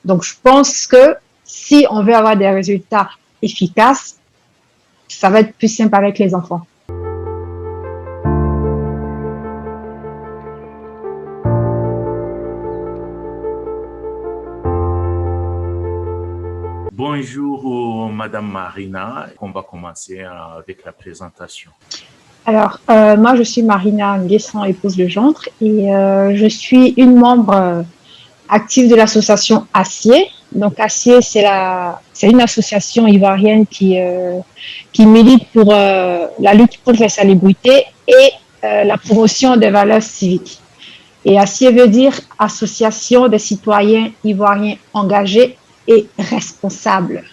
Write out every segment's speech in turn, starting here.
Donc, je pense que si on veut avoir des résultats efficaces, ça va être plus simple avec les enfants. Bonjour, Madame Marina. On va commencer avec la présentation. Alors, moi, je suis Marina Nguessan, épouse de Gendre, et je suis une membre active de l'association Acier. Donc, Acier, c'est une association ivoirienne qui milite pour la lutte contre l'insalubrité et la promotion des valeurs civiques. Et Acier veut dire Association des citoyens ivoiriens engagés et responsables.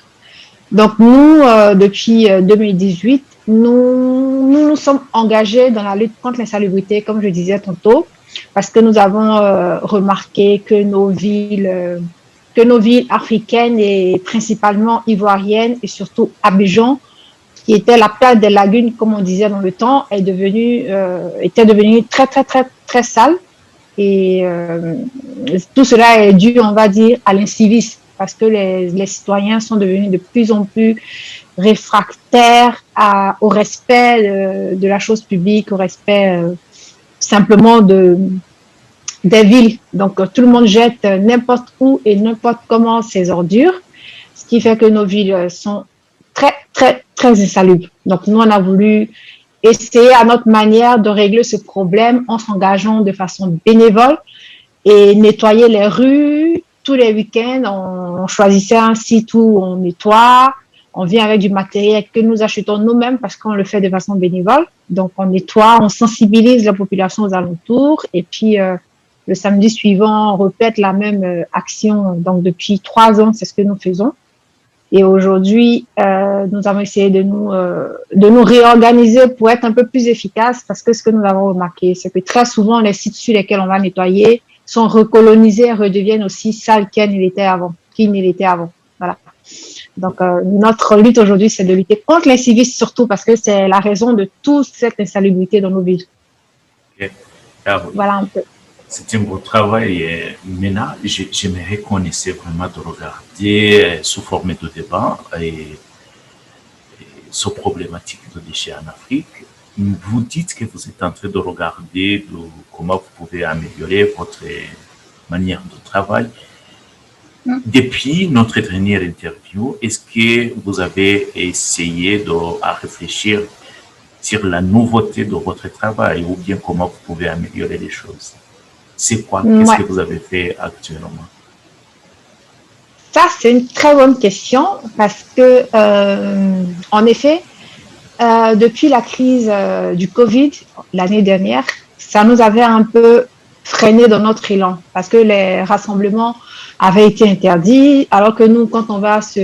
Donc, nous, depuis 2018, nous sommes engagés dans la lutte contre l'insalubrité, comme je disais tantôt, parce que nous avons remarqué que nos villes africaines et principalement ivoiriennes et surtout Abidjan, qui était la plage des lagunes, comme on disait dans le temps, était devenue très, très, très, très sale. Et tout cela est dû, on va dire, à l'incivisme, parce que les citoyens sont devenus de plus en plus réfractaires au respect de la chose publique, au respect simplement des villes. Donc, tout le monde jette n'importe où et n'importe comment ses ordures, ce qui fait que nos villes sont très, très, très insalubres. Donc, nous, on a voulu essayer à notre manière de régler ce problème en s'engageant de façon bénévole et nettoyer les rues tous les week-ends. On choisissait un site où on nettoie, on vient avec du matériel que nous achetons nous-mêmes parce qu'on le fait de façon bénévole. Donc, on nettoie, on sensibilise la population aux alentours et puis le samedi suivant, on répète la même action. Donc, depuis 3 ans, c'est ce que nous faisons. Et aujourd'hui, nous avons essayé de nous réorganiser pour être un peu plus efficaces parce que ce que nous avons remarqué, c'est que très souvent, les sites sur lesquels on va nettoyer sont recolonisés et redeviennent aussi sales qu'ils ne l'étaient avant. Voilà. Donc, notre lutte aujourd'hui, c'est de lutter contre l'incivisme surtout parce que c'est la raison de toute cette insalubrité dans nos villes. Okay. Alors, voilà un peu. C'est un beau travail. Et maintenant, j'aimerais qu'on essaie vraiment de regarder sous forme de débat et ces problématiques de déchets en Afrique. Vous dites que vous êtes en train de regarder comment vous pouvez améliorer votre manière de travail. Depuis notre dernière interview, est-ce que vous avez essayé de réfléchir sur la nouveauté de votre travail ou bien comment vous pouvez améliorer les choses? C'est quoi? Qu'est-ce que vous avez fait actuellement? Ça, c'est une très bonne question parce que, en effet, depuis la crise du Covid l'année dernière, ça nous avait un peu freiné dans notre élan parce que les rassemblements avaient été interdits, alors que nous, quand on va sur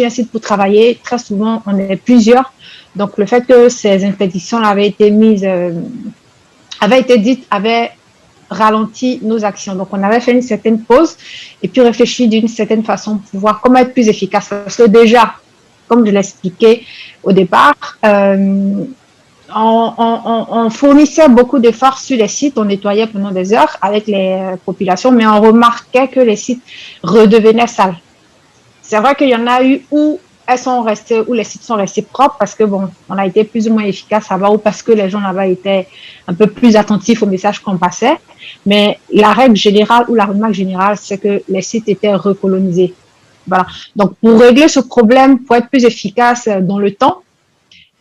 un site pour travailler, très souvent, on est plusieurs. Donc, le fait que ces interdictions avaient été dites, avait ralenti nos actions. Donc, on avait fait une certaine pause et puis réfléchi d'une certaine façon pour voir comment être plus efficace. Parce que déjà, comme je l'expliquais au départ, on fournissait beaucoup d'efforts sur les sites, on nettoyait pendant des heures avec les populations, mais on remarquait que les sites redevenaient sales. C'est vrai qu'il y en a eu où les sites sont restés propres parce que bon, on a été plus ou moins efficace là-bas ou parce que les gens là-bas étaient un peu plus attentifs aux messages qu'on passait. Mais la règle générale ou la remarque générale, c'est que les sites étaient recolonisés. Voilà. Donc, pour régler ce problème, pour être plus efficace dans le temps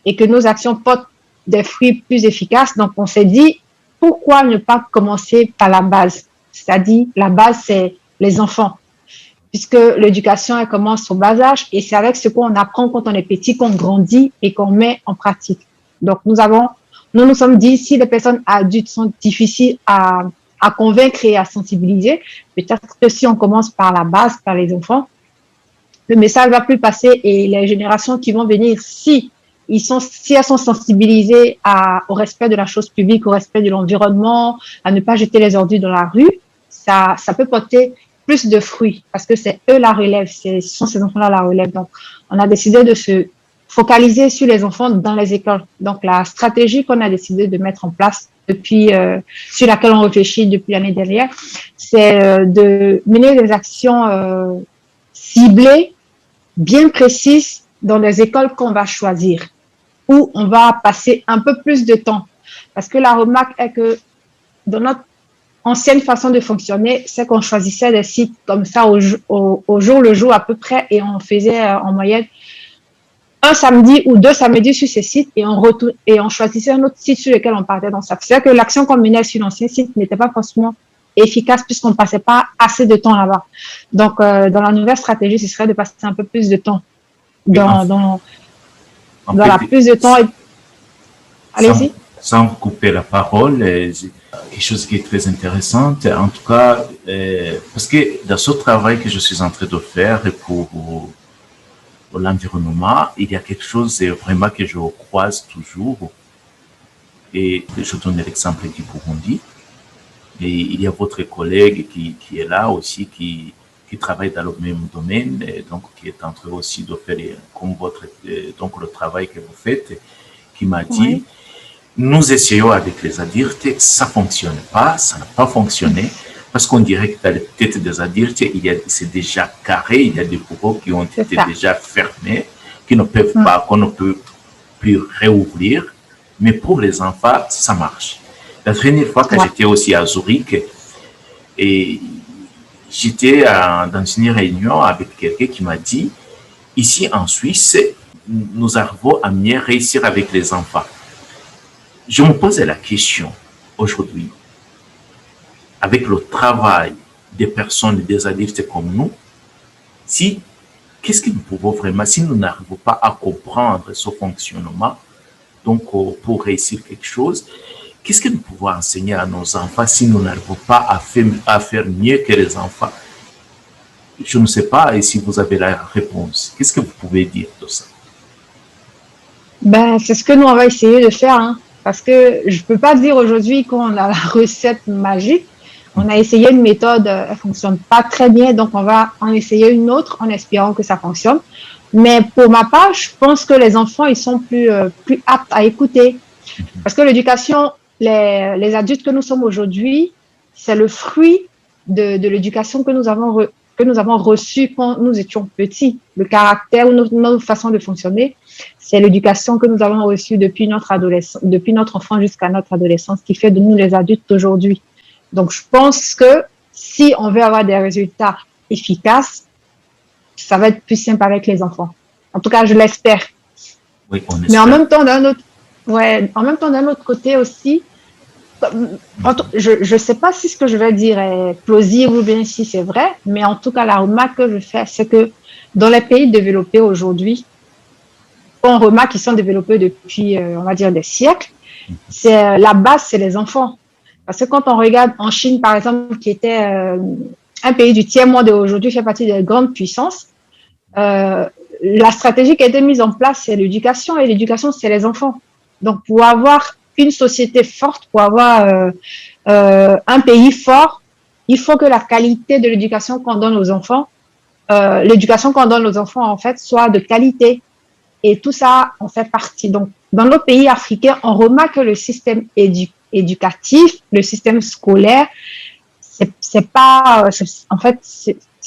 et que nos actions portent des fruits plus efficaces, donc on s'est dit, pourquoi ne pas commencer par la base? C'est-à-dire, la base, c'est les enfants. Puisque l'éducation, elle commence au bas âge et c'est avec ce qu'on apprend quand on est petit qu'on grandit et qu'on met en pratique. Donc, nous nous sommes dit, si les personnes adultes sont difficiles à convaincre et à sensibiliser, peut-être que si on commence par la base, par les enfants, le message va plus passer et les générations qui vont venir, si elles sont sensibilisées au respect de la chose publique, au respect de l'environnement, à ne pas jeter les ordures dans la rue, ça peut porter plus de fruits parce que c'est eux la relève, ce sont ces enfants-là la relève. Donc, on a décidé de se focaliser sur les enfants dans les écoles. Donc, la stratégie qu'on a décidé de mettre en place depuis, sur laquelle on réfléchit depuis l'année dernière, c'est de mener des actions ciblées, bien précises, dans les écoles qu'on va choisir, où on va passer un peu plus de temps. Parce que la remarque est que dans notre ancienne façon de fonctionner, c'est qu'on choisissait des sites comme ça au jour le jour à peu près, et on faisait en moyenne un samedi ou 2 samedis sur ces sites, et on choisissait un autre site sur lequel on partait. Donc, ça faisait que l'action qu'on menait sur l'ancien site n'était pas forcément efficace puisqu'on ne passait pas assez de temps là-bas. Donc, dans la nouvelle stratégie, ce serait de passer un peu plus de temps dans la plus de temps. Allez-y. Sans couper la parole, quelque chose qui est très intéressant, en tout cas, parce que dans ce travail que je suis en train de faire pour l'environnement, il y a quelque chose vraiment que je croise toujours, et je donne l'exemple du Burundi, et il y a votre collègue qui est là aussi, qui travaille dans le même domaine, et donc qui est en train aussi de faire comme donc le travail que vous faites, qui m'a dit, nous essayons avec les adultes, ça ne fonctionne pas, ça n'a pas fonctionné, parce qu'on dirait que dans les têtes des adultes, c'est déjà carré, il y a des bureaux qui ont été déjà fermés, qui ne peuvent pas, qu'on ne peut plus réouvrir, mais pour les enfants, ça marche. La dernière fois que j'étais aussi à Zurich, et j'étais dans une réunion avec quelqu'un qui m'a dit, ici en Suisse, nous arrivons à mieux réussir avec les enfants. Je me pose la question aujourd'hui, avec le travail des personnes, des adultes comme nous, qu'est-ce que nous pouvons vraiment, si nous n'arrivons pas à comprendre ce fonctionnement, donc pour réussir quelque chose, qu'est-ce que nous pouvons enseigner à nos enfants si nous n'arrivons pas à faire mieux que les enfants? Je ne sais pas si vous avez la réponse. Qu'est-ce que vous pouvez dire de ça? C'est ce que nous, on va essayer de faire, hein. Parce que je ne peux pas dire aujourd'hui qu'on a la recette magique. On a essayé une méthode, elle ne fonctionne pas très bien, donc on va en essayer une autre en espérant que ça fonctionne. Mais pour ma part, je pense que les enfants, ils sont plus aptes à écouter. Parce que l'éducation, les adultes que nous sommes aujourd'hui, c'est le fruit de l'éducation que nous avons reçue quand nous étions petits. Le caractère ou notre façon de fonctionner, c'est l'éducation que nous avons reçue depuis notre enfant jusqu'à notre adolescence qui fait de nous les adultes d'aujourd'hui. Donc, je pense que si on veut avoir des résultats efficaces, ça va être plus simple avec les enfants. En tout cas, je l'espère. Oui, on espère. Mais en même temps, d'un autre côté aussi, je ne sais pas si ce que je vais dire est plausible ou bien si c'est vrai, mais en tout cas, la remarque que je fais, c'est que dans les pays développés aujourd'hui, on remarque qu'ils sont développés depuis, on va dire, des siècles. La base, c'est les enfants. Parce que quand on regarde en Chine, par exemple, qui était un pays du tiers-monde et aujourd'hui fait partie des grandes puissances, la stratégie qui a été mise en place, c'est l'éducation, et l'éducation, c'est les enfants. Donc, pour avoir une société forte, pour avoir un pays fort, il faut que la qualité de l'éducation qu'on donne aux enfants, en fait, soit de qualité. Et tout ça en fait partie. Donc, dans nos pays africains, on remarque que le système éducatif, le système scolaire, c'est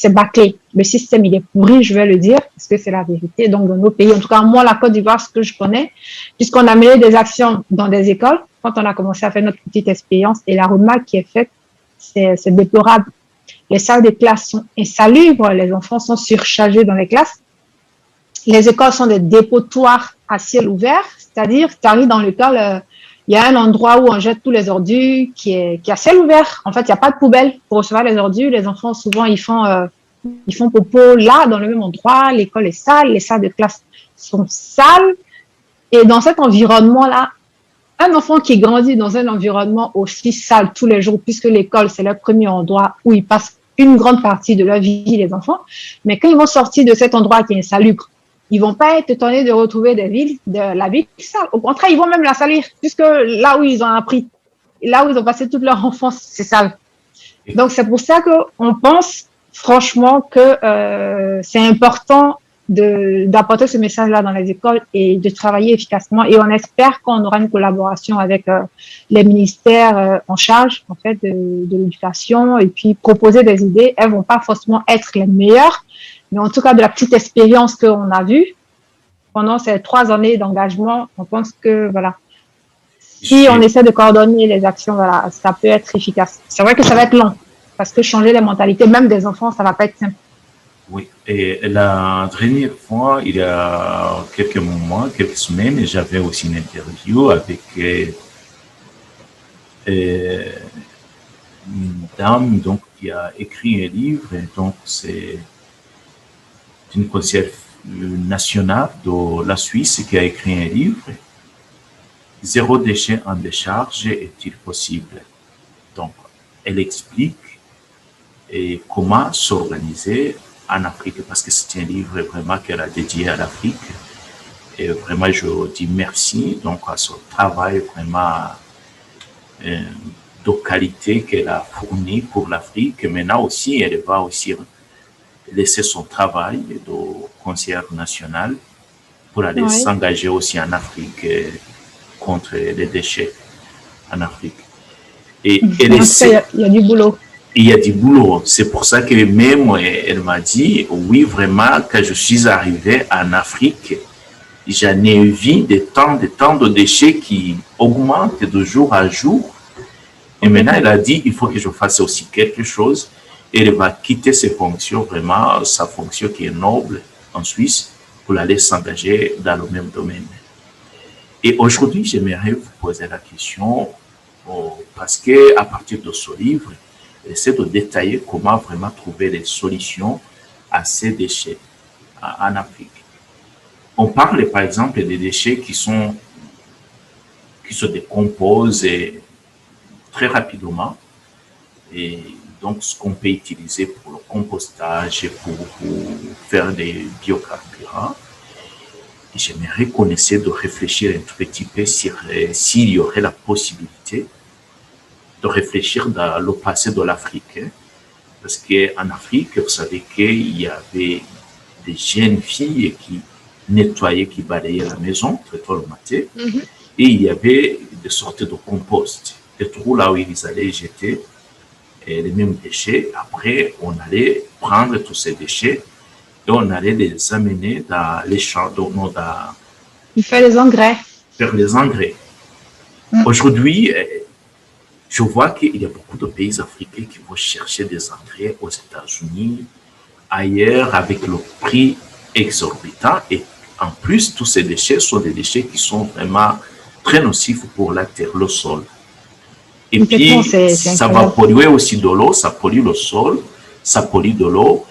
bâclé. Le système, il est pourri, je vais le dire, parce que c'est la vérité. Donc, dans nos pays, en tout cas, moi, la Côte d'Ivoire, ce que je connais, puisqu'on a mené des actions dans des écoles, quand on a commencé à faire notre petite expérience, et la remarque qui est faite, c'est déplorable. Les salles de classe sont insalubres, les enfants sont surchargés dans les classes. Les écoles sont des dépotoirs à ciel ouvert, c'est-à-dire, tu arrives dans l'école, il y a un endroit où on jette tous les ordures qui est à ciel ouvert. En fait, il n'y a pas de poubelle pour recevoir les ordures. Les enfants, souvent, ils font popo là, dans le même endroit. L'école est sale, les salles de classe sont sales. Et dans cet environnement-là, un enfant qui grandit dans un environnement aussi sale tous les jours, puisque l'école, c'est le premier endroit où ils passent une grande partie de leur vie, les enfants. Mais quand ils vont sortir de cet endroit qui est insalubre, ils vont pas être étonnés de retrouver la ville sale. Au contraire, ils vont même la salir, puisque là où ils ont appris, là où ils ont passé toute leur enfance, c'est sale. Donc, c'est pour ça qu'on pense franchement que c'est important d'apporter ce message-là dans les écoles et de travailler efficacement. Et on espère qu'on aura une collaboration avec les ministères en charge, en fait, de l'éducation et puis proposer des idées. Elles vont pas forcément être les meilleures, mais en tout cas, de la petite expérience qu'on a vue pendant ces 3 années d'engagement, on pense que, voilà, si on essaie de coordonner les actions, voilà, ça peut être efficace. C'est vrai que ça va être long parce que changer les mentalités, même des enfants, ça va pas être simple. Oui, et la dernière fois, il y a quelques mois, quelques semaines, j'avais aussi une interview avec une dame donc, qui a écrit un livre. Et donc, c'est une conseillère nationale de la Suisse qui a écrit un livre. Zéro déchet en décharge est-il possible? Donc, elle explique comment s'organiser en Afrique, parce que c'est un livre vraiment qu'elle a dédié à l'Afrique. Et vraiment, je dis merci donc à son travail vraiment de qualité qu'elle a fourni pour l'Afrique. Maintenant aussi, elle va aussi laisser son travail de conseillère nationale pour aller s'engager aussi en Afrique contre les déchets en Afrique. Et elle essaie, il y a du boulot. Il y a du boulot. C'est pour ça que même elle m'a dit, oui, vraiment, quand je suis arrivé en Afrique, j'en ai vu des temps de déchets qui augmentent de jour à jour. Et maintenant, elle a dit, il faut que je fasse aussi quelque chose. Et elle va quitter ses fonctions, vraiment, sa fonction qui est noble en Suisse, pour aller s'engager dans le même domaine. Et aujourd'hui, j'aimerais vous poser la question, parce que à partir de ce livre, essaie de détailler comment vraiment trouver les solutions à ces déchets en Afrique. On parle par exemple des déchets qui se décomposent très rapidement, et donc ce qu'on peut utiliser pour le compostage, pour faire des biocarburants. J'aimerais qu'on essaie de réfléchir un tout petit peu s'il y aurait la possibilité de réfléchir dans le passé de l'Afrique. Parce qu'en Afrique, vous savez qu'il y avait des jeunes filles qui nettoyaient, qui balayaient la maison très tôt le matin. Et il y avait des sortes de compost, des trous là où ils allaient jeter les mêmes déchets. Après, on allait prendre tous ces déchets et on allait les amener dans les champs, il fait les engrais. Faire les engrais. Aujourd'hui, je vois qu'il y a beaucoup de pays africains qui vont chercher des engrais aux États-Unis, ailleurs, avec le prix exorbitant. Et en plus, tous ces déchets sont des déchets qui sont vraiment très nocifs pour la terre, le sol. Et puis, ça va polluer aussi de l'eau, ça pollue le sol, ça pollue de l'eau.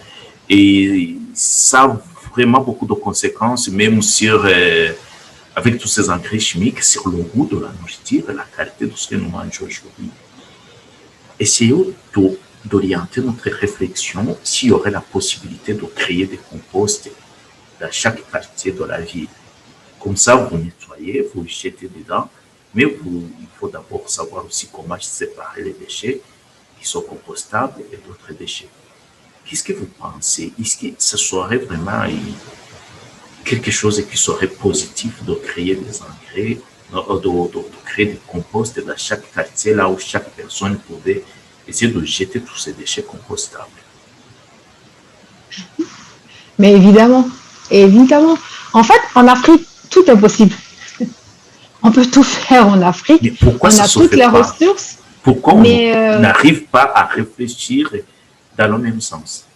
Et ça a vraiment beaucoup de conséquences, même sur, avec tous ces engrais chimiques, sur le goût de la nourriture et la qualité de ce que nous mangeons aujourd'hui. Essayons d'orienter notre réflexion s'il y aurait la possibilité de créer des composts dans chaque quartier de la ville. Comme ça, vous nettoyez, vous jetez dedans, mais il faut d'abord savoir aussi comment séparer les déchets qui sont compostables et d'autres déchets. Qu'est-ce que vous pensez? Est-ce que ce serait vraiment quelque chose qui serait positif de créer des engrais, de créer des composts dans chaque quartier, là où chaque personne pouvait essayer de jeter tous ces déchets compostables? Mais évidemment, évidemment. En fait, en Afrique, tout est possible. On peut tout faire en Afrique. Mais pourquoi on a toutes les ressources. Pourquoi on n'arrive pas à réfléchir dans le même sens?